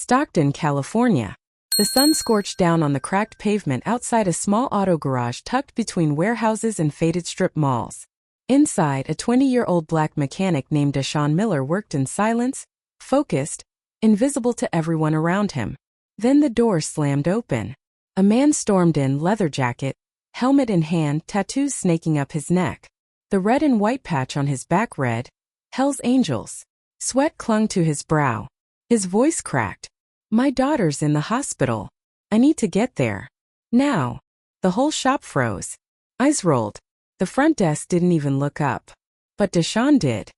Stockton, California. The sun scorched down on the cracked pavement outside a small auto garage tucked between warehouses and faded strip malls. Inside, a 20-year-old black mechanic named Deshaun Miller worked in silence, focused, invisible to everyone around him. Then the door slammed open. A man stormed in, leather jacket, helmet in hand, tattoos snaking up his neck. The red and white patch on his back read, "Hell's Angels." Sweat clung to his brow. His voice cracked. "My daughter's in the hospital. I need to get there. Now." The whole shop froze. Eyes rolled. The front desk didn't even look up. But Deshaun did.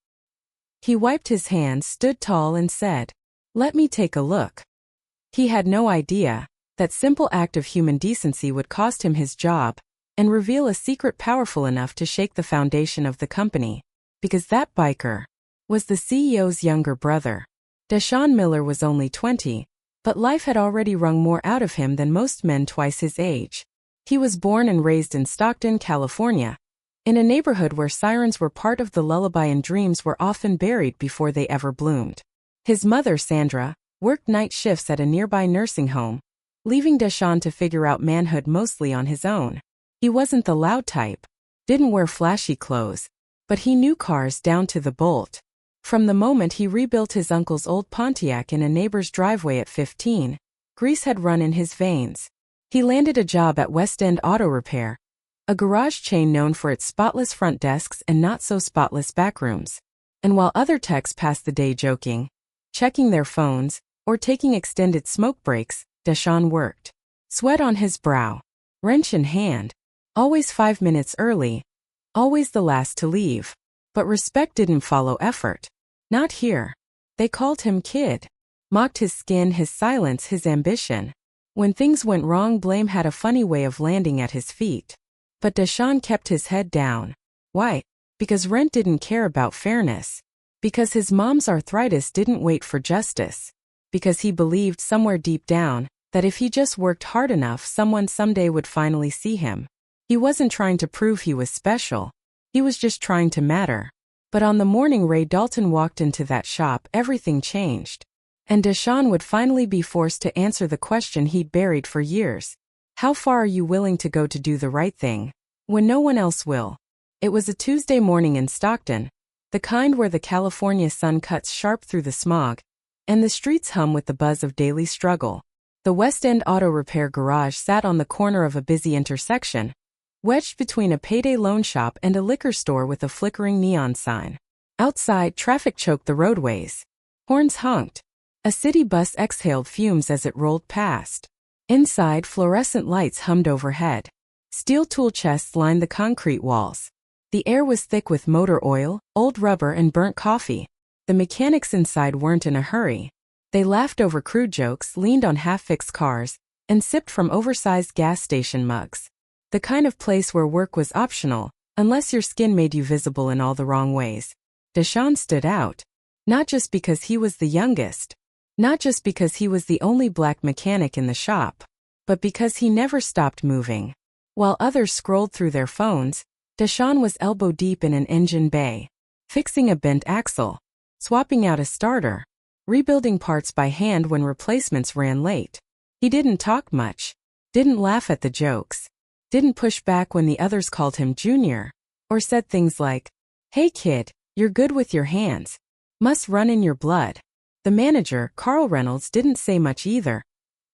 He wiped his hands, stood tall and said, "Let me take a look." He had no idea that simple act of human decency would cost him his job and reveal a secret powerful enough to shake the foundation of the company. Because that biker was the CEO's younger brother. Deshaun Miller was only 20, but life had already wrung more out of him than most men twice his age. He was born and raised in Stockton, California, in a neighborhood where sirens were part of the lullaby and dreams were often buried before they ever bloomed. His mother, Sandra, worked night shifts at a nearby nursing home, leaving Deshaun to figure out manhood mostly on his own. He wasn't the loud type, didn't wear flashy clothes, but he knew cars down to the bolt. From the moment he rebuilt his uncle's old Pontiac in a neighbor's driveway at 15, grease had run in his veins. He landed a job at West End Auto Repair, a garage chain known for its spotless front desks and not-so-spotless backrooms. And while other techs passed the day joking, checking their phones, or taking extended smoke breaks, Deshaun worked. Sweat on his brow, wrench in hand, always 5 minutes early, always the last to leave. But respect didn't follow effort. Not here. They called him kid. Mocked his skin, his silence, his ambition. When things went wrong, blame had a funny way of landing at his feet. But Deshaun kept his head down. Why? Because rent didn't care about fairness. Because his mom's arthritis didn't wait for justice. Because he believed somewhere deep down that if he just worked hard enough, someone someday would finally see him. He wasn't trying to prove he was special. He was just trying to matter. But on the morning Ray Dalton walked into that shop, everything changed. And Deshaun would finally be forced to answer the question he'd buried for years. How far are you willing to go to do the right thing, when no one else will? It was a Tuesday morning in Stockton, the kind where the California sun cuts sharp through the smog, and the streets hum with the buzz of daily struggle. The West End Auto Repair garage sat on the corner of a busy intersection, wedged between a payday loan shop and a liquor store with a flickering neon sign. Outside, traffic choked the roadways. Horns honked. A city bus exhaled fumes as it rolled past. Inside, fluorescent lights hummed overhead. Steel tool chests lined the concrete walls. The air was thick with motor oil, old rubber, and burnt coffee. The mechanics inside weren't in a hurry. They laughed over crude jokes, leaned on half-fixed cars, and sipped from oversized gas station mugs. The kind of place where work was optional, unless your skin made you visible in all the wrong ways. Deshaun stood out. Not just because he was the youngest. Not just because he was the only black mechanic in the shop. But because he never stopped moving. While others scrolled through their phones, Deshaun was elbow-deep in an engine bay. Fixing a bent axle. Swapping out a starter. Rebuilding parts by hand when replacements ran late. He didn't talk much. Didn't laugh at the jokes. Didn't push back when the others called him junior, or said things like, "Hey kid, you're good with your hands. Must run in your blood." The manager, Carl Reynolds, didn't say much either,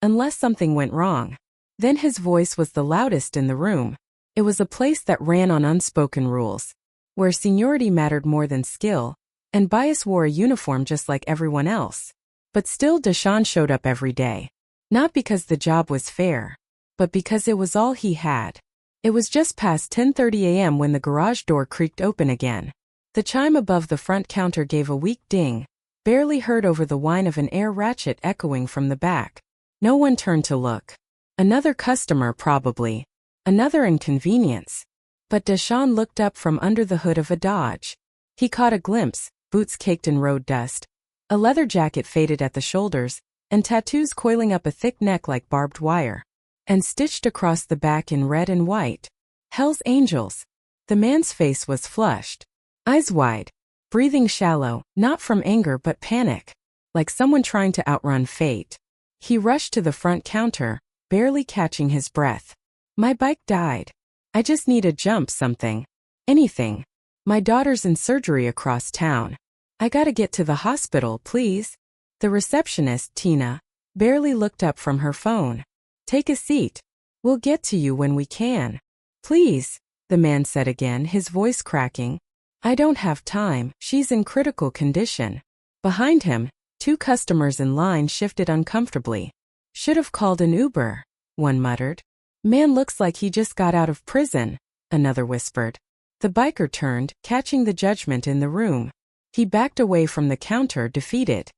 unless something went wrong. Then his voice was the loudest in the room. It was a place that ran on unspoken rules, where seniority mattered more than skill, and bias wore a uniform just like everyone else. But still, Deshaun showed up every day. Not because the job was fair, but because it was all he had. It was just past 10:30 a.m. when the garage door creaked open again. The chime above the front counter gave a weak ding, barely heard over the whine of an air ratchet echoing from the back. No one turned to look. Another customer, probably. Another inconvenience. But Deshaun looked up from under the hood of a Dodge. He caught a glimpse, boots caked in road dust, a leather jacket faded at the shoulders, and tattoos coiling up a thick neck like barbed wire. And stitched across the back in red and white. Hell's Angels. The man's face was flushed. Eyes wide. Breathing shallow, not from anger but panic. like someone trying to outrun fate. He rushed to the front counter, barely catching his breath. My bike died. I just need a jump something. Anything. My daughter's in surgery across town. I gotta get to the hospital, please. The receptionist, Tina, barely looked up from her phone. Take a seat. We'll get to you when we can. Please, the man said again, his voice cracking. I don't have time, she's in critical condition. Behind him, 2 customers in line shifted uncomfortably. Should have called an Uber, one muttered. Man looks like he just got out of prison, another whispered. The biker turned, catching the judgment in the room. He backed away from the counter, defeated.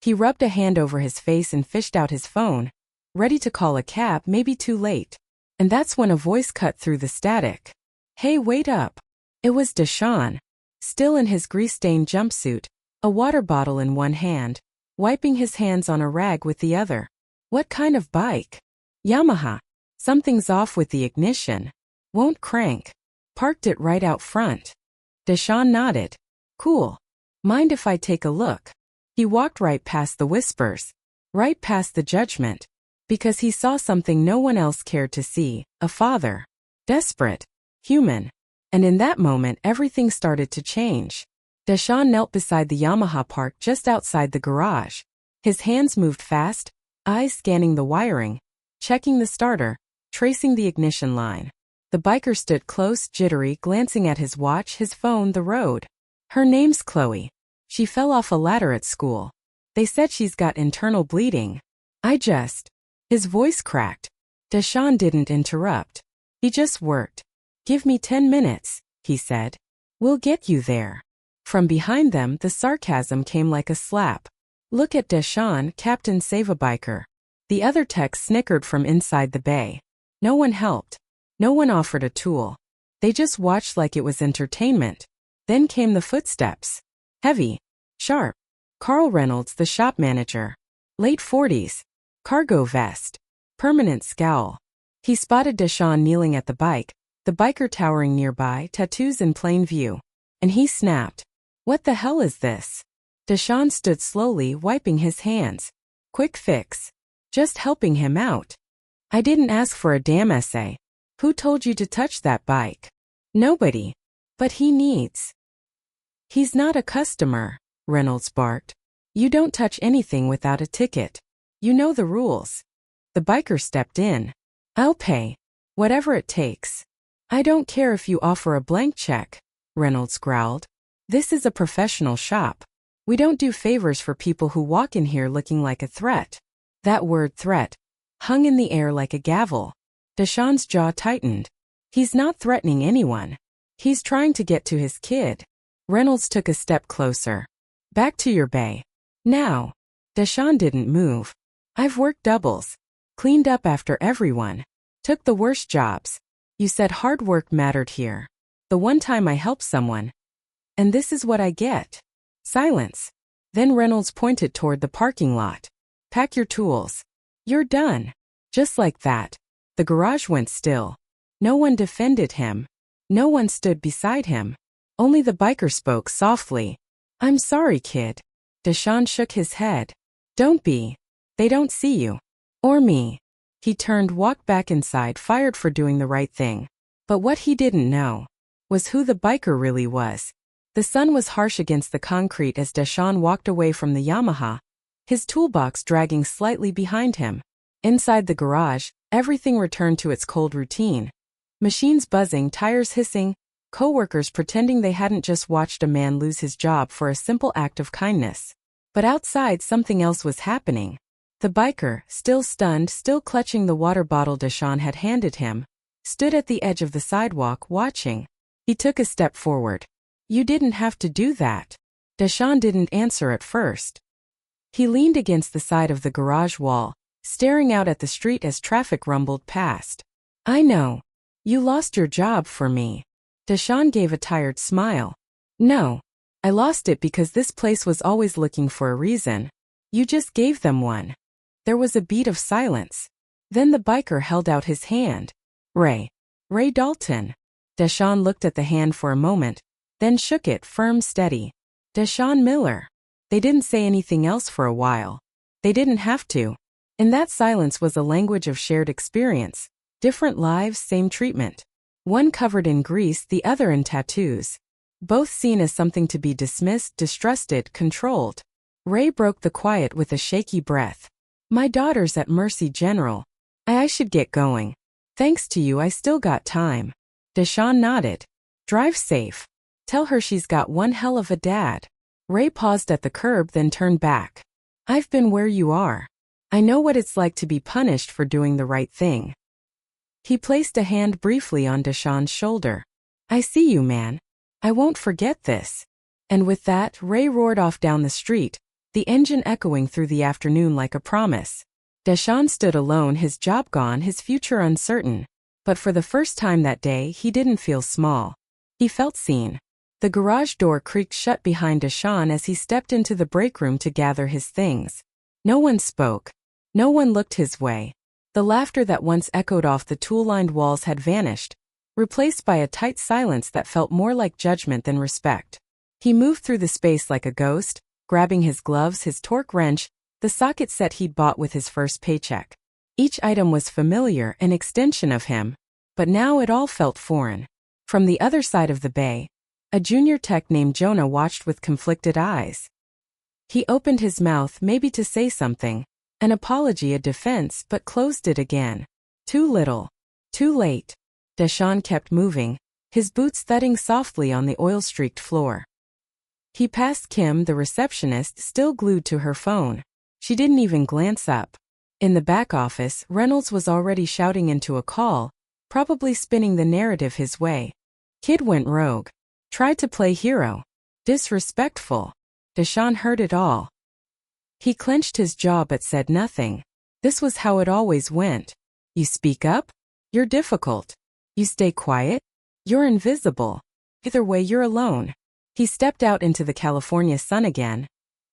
He rubbed a hand over his face and fished out his phone, ready to call a cab, maybe too late. And that's when a voice cut through the static. Hey, wait up. It was Deshaun, still in his grease-stained jumpsuit, a water bottle in one hand, wiping his hands on a rag with the other. What kind of bike? Yamaha. Something's off with the ignition. Won't crank. Parked it right out front. Deshaun nodded. Cool. Mind if I take a look? He walked right past the whispers, right past the judgment, because he saw something no one else cared to see, a father. Desperate. Human. And in that moment everything started to change. Deshaun knelt beside the Yamaha parked just outside the garage. His hands moved fast, eyes scanning the wiring, checking the starter, tracing the ignition line. The biker stood close, jittery, glancing at his watch, his phone, the road. Her name's Chloe. She fell off a ladder at school. They said she's got internal bleeding. His voice cracked. Deshaun didn't interrupt. He just worked. Give me 10 minutes, he said. We'll get you there. From behind them, the sarcasm came like a slap. Look at Deshaun, Captain Save-A-Biker. The other techs snickered from inside the bay. No one helped. No one offered a tool. They just watched like it was entertainment. Then came the footsteps. Heavy. Sharp. Carl Reynolds, the shop manager. Late 40s. Cargo vest. Permanent scowl. He spotted Deshaun kneeling at the bike, the biker towering nearby, tattoos in plain view. And he snapped. What the hell is this? Deshaun stood slowly, wiping his hands. Quick fix. Just helping him out. I didn't ask for a damn essay. Who told you to touch that bike? Nobody. But he needs. He's not a customer, Reynolds barked. You don't touch anything without a ticket. You know the rules. The biker stepped in. I'll pay. Whatever it takes. I don't care if you offer a blank check, Reynolds growled. This is a professional shop. We don't do favors for people who walk in here looking like a threat. That word threat hung in the air like a gavel. Deshaun's jaw tightened. He's not threatening anyone. He's trying to get to his kid. Reynolds took a step closer. Back to your bay. Now. Deshaun didn't move. I've worked doubles. Cleaned up after everyone. Took the worst jobs. You said hard work mattered here. The one time I helped someone. And this is what I get. Silence. Then Reynolds pointed toward the parking lot. Pack your tools. You're done. Just like that. The garage went still. No one defended him. No one stood beside him. Only the biker spoke softly. I'm sorry, kid. Deshaun shook his head. Don't be. They don't see you. Or me. He turned, walked back inside, fired for doing the right thing. But what he didn't know was who the biker really was. The sun was harsh against the concrete as Deshaun walked away from the Yamaha, his toolbox dragging slightly behind him. Inside the garage, everything returned to its cold routine. Machines buzzing, tires hissing, co-workers pretending they hadn't just watched a man lose his job for a simple act of kindness. But outside something else was happening. The biker, still stunned, still clutching the water bottle Deshaun had handed him, stood at the edge of the sidewalk, watching. He took a step forward. You didn't have to do that. Deshaun didn't answer at first. He leaned against the side of the garage wall, staring out at the street as traffic rumbled past. I know. You lost your job for me. Deshaun gave a tired smile. No. I lost it because this place was always looking for a reason. You just gave them one. There was a beat of silence. Then the biker held out his hand. Ray. Ray Dalton. Deshaun looked at the hand for a moment, then shook it, firm, steady. Deshaun Miller. They didn't say anything else for a while. They didn't have to. And that silence was a language of shared experience. Different lives, same treatment. One covered in grease, the other in tattoos. Both seen as something to be dismissed, distrusted, controlled. Ray broke the quiet with a shaky breath. My daughter's at Mercy General. I should get going. Thanks to you, I still got time. Deshawn nodded. Drive safe. Tell her she's got one hell of a dad. Ray paused at the curb, then turned back. I've been where you are. I know what it's like to be punished for doing the right thing. He placed a hand briefly on Deshawn's shoulder. I see you, man. I won't forget this. And with that, Ray roared off down the street, the engine echoing through the afternoon like a promise. Deshawn stood alone, his job gone, his future uncertain. But for the first time that day, he didn't feel small. He felt seen. The garage door creaked shut behind Deshawn as he stepped into the break room to gather his things. No one spoke. No one looked his way. The laughter that once echoed off the tool-lined walls had vanished, replaced by a tight silence that felt more like judgment than respect. He moved through the space like a ghost, grabbing his gloves, his torque wrench, the socket set he'd bought with his first paycheck. Each item was familiar, an extension of him, but now it all felt foreign. From the other side of the bay, a junior tech named Jonah watched with conflicted eyes. He opened his mouth, maybe to say something, an apology, a defense, but closed it again. Too little. Too late. Deshawn kept moving, his boots thudding softly on the oil-streaked floor. He passed Kim, the receptionist, still glued to her phone. She didn't even glance up. In the back office, Reynolds was already shouting into a call, probably spinning the narrative his way. Kid went rogue. Tried to play hero. Disrespectful. Deshawn heard it all. He clenched his jaw but said nothing. This was how it always went. You speak up? You're difficult. You stay quiet? You're invisible. Either way, you're alone. He stepped out into the California sun again.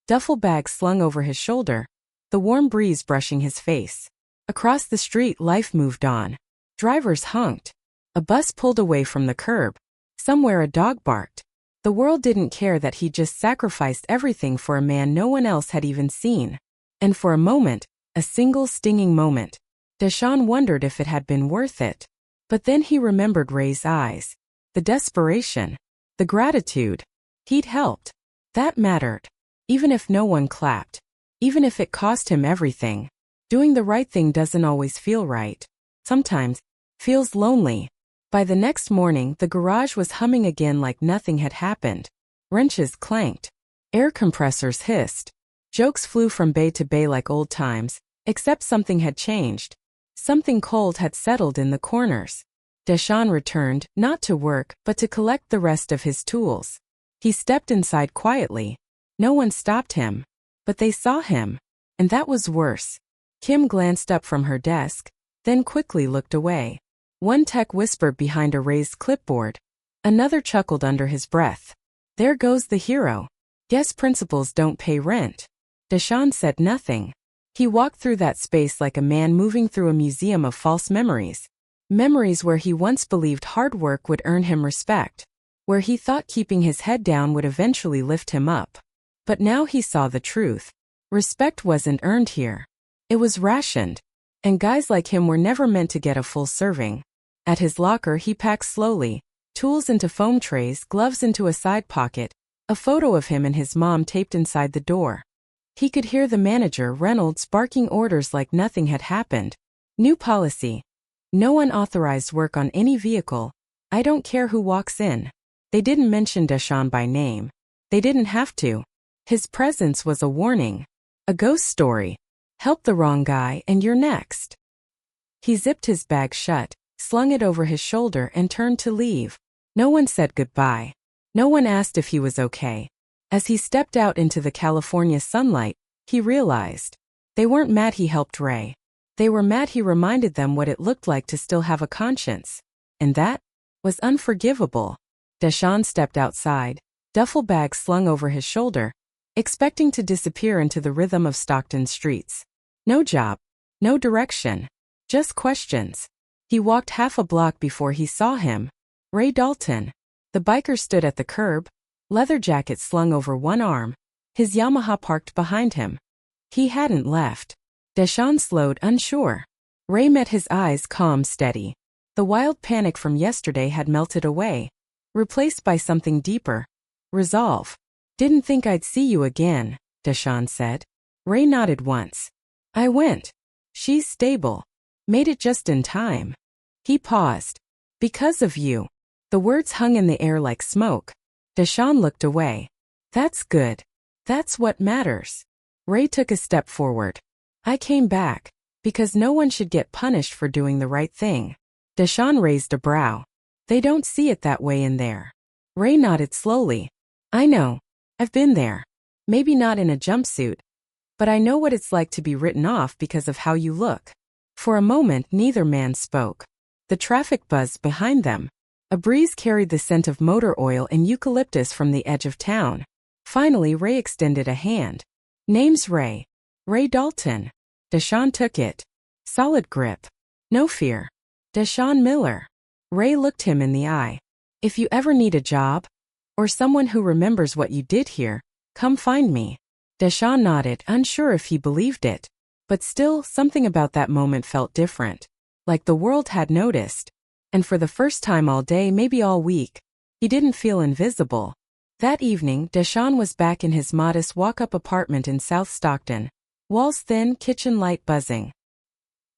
Duffel bag slung over his shoulder, the warm breeze brushing his face. Across the street, life moved on. Drivers honked. A bus pulled away from the curb. Somewhere a dog barked. The world didn't care that he just sacrificed everything for a man no one else had even seen. And for a moment, a single stinging moment, Deshawn wondered if it had been worth it. But then he remembered Ray's eyes. The desperation. The gratitude. He'd helped. That mattered. Even if no one clapped. Even if it cost him everything. Doing the right thing doesn't always feel right. Sometimes, feels lonely. By the next morning, the garage was humming again like nothing had happened. Wrenches clanked. Air compressors hissed. Jokes flew from bay to bay like old times, except something had changed. Something cold had settled in the corners. Deshawn returned, not to work, but to collect the rest of his tools. He stepped inside quietly. No one stopped him. But they saw him. And that was worse. Kim glanced up from her desk, then quickly looked away. One tech whispered behind a raised clipboard. Another chuckled under his breath. There goes the hero. Guess principals don't pay rent. Deshawn said nothing. He walked through that space like a man moving through a museum of false memories. Memories where he once believed hard work would earn him respect. Where he thought keeping his head down would eventually lift him up. But now he saw the truth. Respect wasn't earned here. It was rationed. And guys like him were never meant to get a full serving. At his locker he packed slowly, tools into foam trays, gloves into a side pocket, a photo of him and his mom taped inside the door. He could hear the manager, Reynolds, barking orders like nothing had happened. New policy. No unauthorized work on any vehicle. I don't care who walks in. They didn't mention Deshawn by name. They didn't have to. His presence was a warning. A ghost story. Help the wrong guy and you're next. He zipped his bag shut, slung it over his shoulder and turned to leave. No one said goodbye. No one asked if he was okay. As he stepped out into the California sunlight, he realized. They weren't mad he helped Ray. They were mad he reminded them what it looked like to still have a conscience. And that was unforgivable. Deshawn stepped outside, duffel bag slung over his shoulder, expecting to disappear into the rhythm of Stockton streets. No job. No direction. Just questions. He walked half a block before he saw him. Ray Dalton. The biker stood at the curb, leather jacket slung over one arm, his Yamaha parked behind him. He hadn't left. Deshaun slowed, unsure. Ray met his eyes, calm, steady. The wild panic from yesterday had melted away, replaced by something deeper. Resolve. "Didn't think I'd see you again," Deshaun said. Ray nodded once. "I went. She's stable. Made it just in time." He paused. "Because of you." The words hung in the air like smoke. Deshaun looked away. "That's good. That's what matters." Ray took a step forward. "I came back because no one should get punished for doing the right thing." Deshaun raised a brow. "They don't see it that way in there." Ray nodded slowly. "I know. I've been there. Maybe not in a jumpsuit, but I know what it's like to be written off because of how you look." For a moment, neither man spoke. The traffic buzzed behind them. A breeze carried the scent of motor oil and eucalyptus from the edge of town. Finally, Ray extended a hand. "Name's Ray. Ray Dalton." Deshaun took it. Solid grip. No fear. "Deshaun Miller." Ray looked him in the eye. "If you ever need a job, or someone who remembers what you did here, come find me." Deshaun nodded, unsure if he believed it. But still, something about that moment felt different. Like the world had noticed. And for the first time all day, maybe all week, he didn't feel invisible. That evening, Deshaun was back in his modest walk-up apartment in South Stockton. Walls thin, kitchen light buzzing.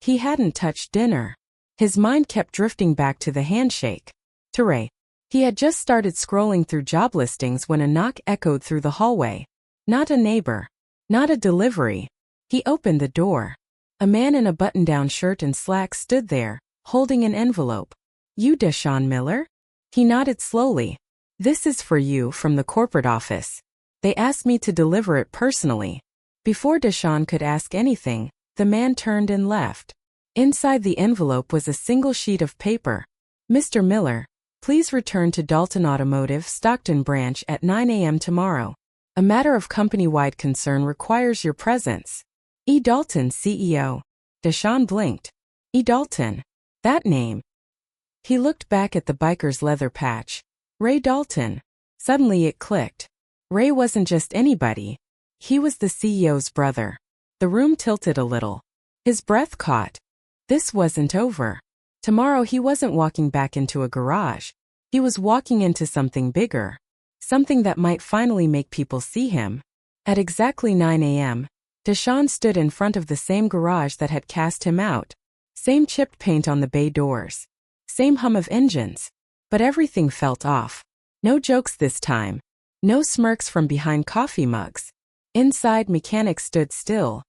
He hadn't touched dinner. His mind kept drifting back to the handshake. To Ray. He had just started scrolling through job listings when a knock echoed through the hallway. Not a neighbor. Not a delivery. He opened the door. A man in a button-down shirt and slacks stood there, holding an envelope. "You Deshaun Miller?" He nodded slowly. "This is for you from the corporate office. They asked me to deliver it personally." Before Deshaun could ask anything, the man turned and left. Inside the envelope was a single sheet of paper. "Mr. Miller, please return to Dalton Automotive, Stockton branch at 9 a.m. tomorrow. A matter of company-wide concern requires your presence. E. Dalton, CEO." Deshaun blinked. E. Dalton. That name. He looked back at the biker's leather patch. Ray Dalton. Suddenly it clicked. Ray wasn't just anybody. He was the CEO's brother. The room tilted a little. His breath caught. This wasn't over. Tomorrow he wasn't walking back into a garage. He was walking into something bigger. Something that might finally make people see him. At exactly 9 a.m., Deshaun stood in front of the same garage that had cast him out. Same chipped paint on the bay doors. Same hum of engines. But everything felt off. No jokes this time. No smirks from behind coffee mugs. Inside, mechanics stood still,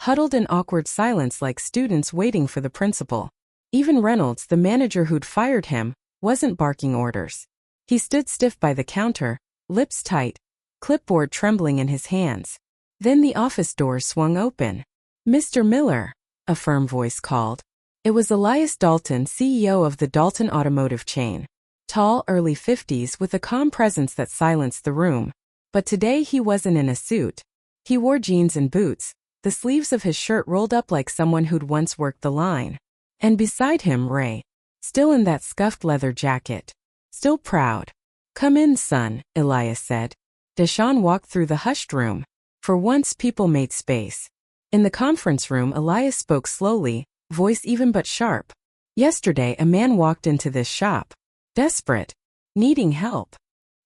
huddled in awkward silence like students waiting for the principal. Even Reynolds, the manager who'd fired him, wasn't barking orders. He stood stiff by the counter, lips tight, clipboard trembling in his hands. Then the office doors swung open. "Mr. Miller," a firm voice called. It was Elias Dalton, CEO of the Dalton Automotive chain. Tall, early 50s, with a calm presence that silenced the room. But today he wasn't in a suit. He wore jeans and boots, the sleeves of his shirt rolled up like someone who'd once worked the line. And beside him, Ray. Still in that scuffed leather jacket. Still proud. "Come in, son," Elias said. Deshaun walked through the hushed room. For once, people made space. In the conference room, Elias spoke slowly, voice even but sharp. "Yesterday, a man walked into this shop. Desperate. Needing help.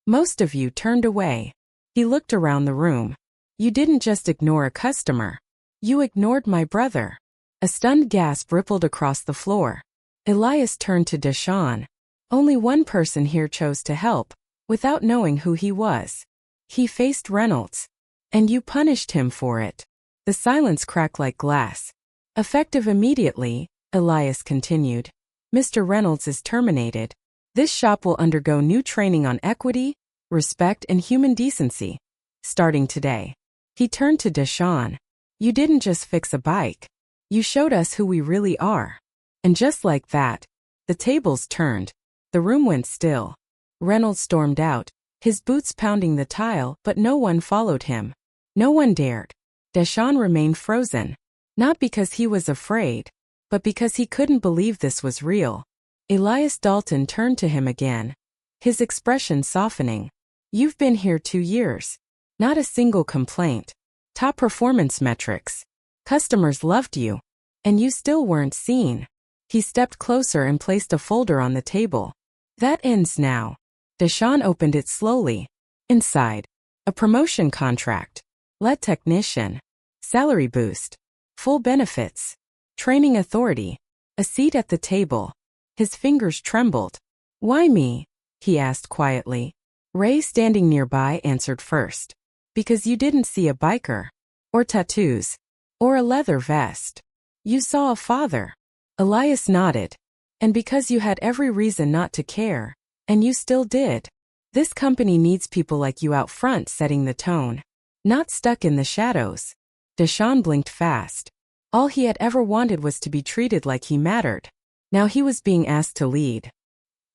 Most of you turned away." He looked around the room. "You didn't just ignore a customer. You ignored my brother." A stunned gasp rippled across the floor. Elias turned to Deshaun. "Only one person here chose to help, without knowing who he was. He faced Reynolds. And you punished him for it." The silence cracked like glass. "Effective immediately," Elias continued. "Mr. Reynolds is terminated. This shop will undergo new training on equity, respect, and human decency. Starting today." He turned to Deshaun. "You didn't just fix a bike. You showed us who we really are." And just like that, the tables turned. The room went still. Reynolds stormed out, his boots pounding the tile, but no one followed him. No one dared. Deshaun remained frozen. Not because he was afraid, but because he couldn't believe this was real. Elias Dalton turned to him again, his expression softening. "You've been here 2 years. Not a single complaint. Top performance metrics. Customers loved you. And you still weren't seen. He stepped closer and placed a folder on the table. That ends now. Deshawn opened it slowly. Inside. A promotion contract. Lead technician. Salary boost. Full benefits. Training authority. A seat at the table. His fingers trembled. Why me? He asked quietly. Ray, standing nearby, answered first. Because you didn't see a biker. Or tattoos. Or a leather vest. You saw a father. Elias nodded. And because you had every reason not to care. And you still did. This company needs people like you out front setting the tone. Not stuck in the shadows. Deshawn blinked fast. All he had ever wanted was to be treated like he mattered. Now he was being asked to lead.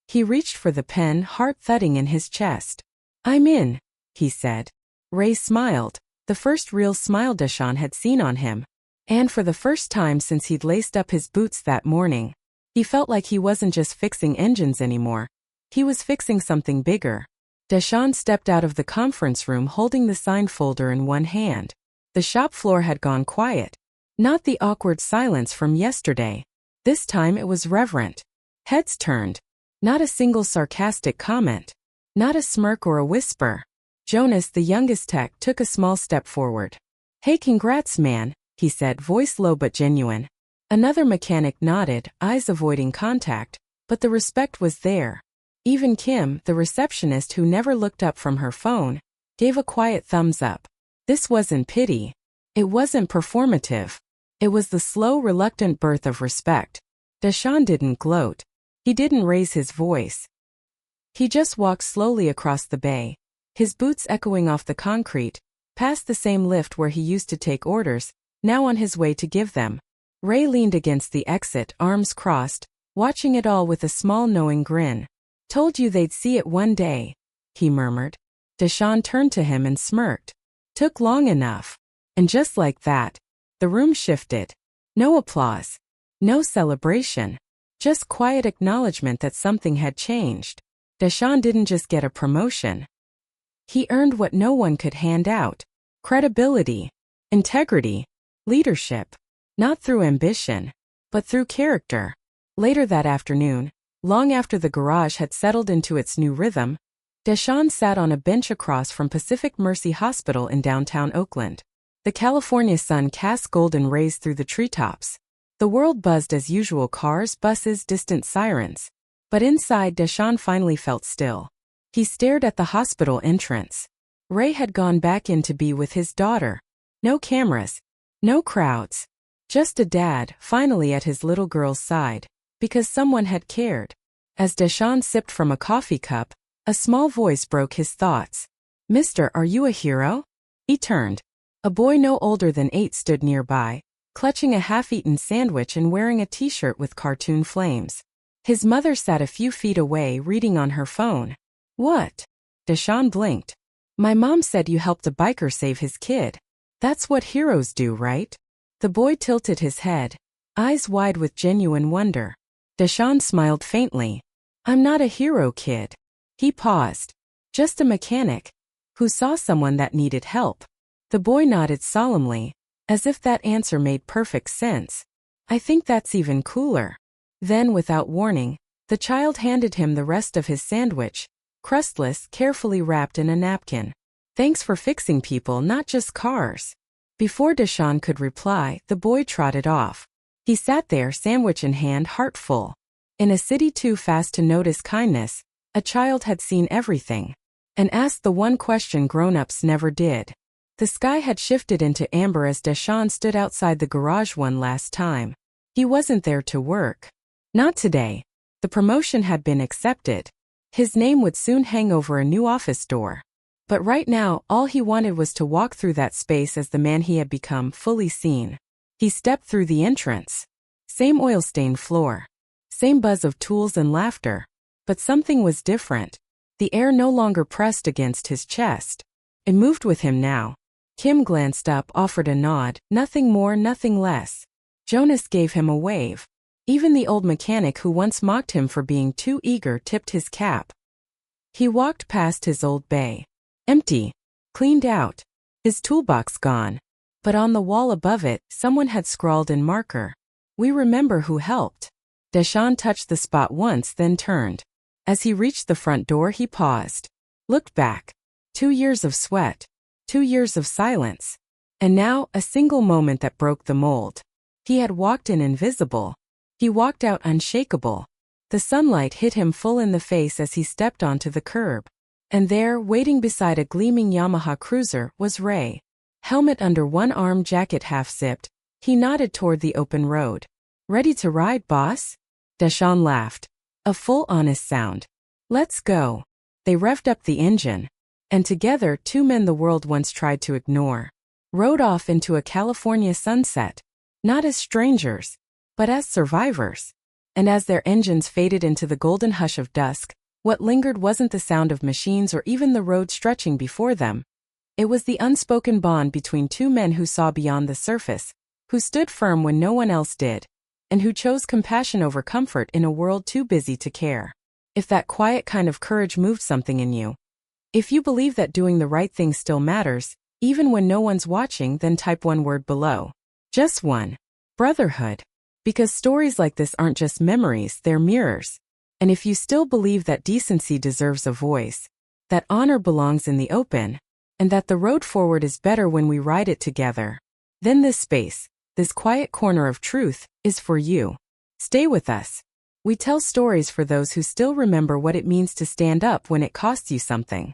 He reached for the pen, heart thudding in his chest. I'm in, he said. Ray smiled, the first real smile Deshawn had seen on him. And for the first time since he'd laced up his boots that morning, he felt like he wasn't just fixing engines anymore. He was fixing something bigger. Deshawn stepped out of the conference room holding the signed folder in one hand. The shop floor had gone quiet. Not the awkward silence from yesterday. This time it was reverent. Heads turned. Not a single sarcastic comment. Not a smirk or a whisper. Jonas, the youngest tech, took a small step forward. Hey, congrats, man, he said, voice low but genuine. Another mechanic nodded, eyes avoiding contact, but the respect was there. Even Kim, the receptionist who never looked up from her phone, gave a quiet thumbs up. This wasn't pity. It wasn't performative. It was the slow, reluctant birth of respect. Deshawn didn't gloat. He didn't raise his voice. He just walked slowly across the bay, his boots echoing off the concrete, past the same lift where he used to take orders, now on his way to give them. Ray leaned against the exit, arms crossed, watching it all with a small knowing grin. Told you they'd see it one day, he murmured. Deshawn turned to him and smirked. Took long enough. And just like that, the room shifted. No applause. No celebration. Just quiet acknowledgement that something had changed. Deshawn didn't just get a promotion. He earned what no one could hand out. Credibility. Integrity. Leadership. Not through ambition, but through character. Later that afternoon, long after the garage had settled into its new rhythm, Deshawn sat on a bench across from Pacific Mercy Hospital in downtown Oakland. The California sun cast golden rays through the treetops. The world buzzed as usual, cars, buses, distant sirens. But inside, Deshawn finally felt still. He stared at the hospital entrance. Ray had gone back in to be with his daughter. No cameras. No crowds. Just a dad, finally at his little girl's side. Because someone had cared. As Deshawn sipped from a coffee cup, a small voice broke his thoughts. Mister, are you a hero? He turned. A boy no older than 8 stood nearby, clutching a half-eaten sandwich and wearing a t-shirt with cartoon flames. His mother sat a few feet away reading on her phone. What? Deshawn blinked. My mom said you helped a biker save his kid. That's what heroes do, right? The boy tilted his head, eyes wide with genuine wonder. Deshawn smiled faintly. I'm not a hero, kid. He paused. Just a mechanic who saw someone that needed help. The boy nodded solemnly, as if that answer made perfect sense. I think that's even cooler. Then, without warning, the child handed him the rest of his sandwich, crustless, carefully wrapped in a napkin. Thanks for fixing people, not just cars. Before Deshawn could reply, the boy trotted off. He sat there, sandwich in hand, heart full. In a city too fast to notice kindness, a child had seen everything. And asked the one question grown-ups never did. The sky had shifted into amber as Deshawn stood outside the garage one last time. He wasn't there to work. Not today. The promotion had been accepted. His name would soon hang over a new office door. But right now, all he wanted was to walk through that space as the man he had become, fully seen. He stepped through the entrance. Same oil-stained floor. Same buzz of tools and laughter. But something was different. The air no longer pressed against his chest. It moved with him now. Kim glanced up, offered a nod, nothing more, nothing less. Jonas gave him a wave. Even the old mechanic who once mocked him for being too eager tipped his cap. He walked past his old bay. Empty. cleaned out, his toolbox gone. But on the wall above it, someone had scrawled in marker, "We remember who helped." Deshaun touched the spot once, then turned. As he reached the front door, he paused, looked back. 2 years of sweat, 2 years of silence, and now a single moment that broke the mold. He had walked in invisible. He walked out unshakable. The sunlight hit him full in the face as he stepped onto the curb. And there, waiting beside a gleaming Yamaha Cruiser, was Ray. Helmet under one arm, jacket half-zipped, he nodded toward the open road. "Ready to ride, boss?" Deshaun laughed. A full, honest sound. "Let's go." They revved up the engine. And together, two men the world once tried to ignore rode off into a California sunset. Not as strangers, but as survivors. And as their engines faded into the golden hush of dusk, what lingered wasn't the sound of machines or even the road stretching before them. It was the unspoken bond between two men who saw beyond the surface, who stood firm when no one else did, and who chose compassion over comfort in a world too busy to care. If that quiet kind of courage moved something in you, if you believe that doing the right thing still matters, even when no one's watching, then type one word below. Just one. Brotherhood. Because stories like this aren't just memories, they're mirrors. And if you still believe that decency deserves a voice, that honor belongs in the open, and that the road forward is better when we ride it together, then this space, this quiet corner of truth, is for you. Stay with us. We tell stories for those who still remember what it means to stand up when it costs you something.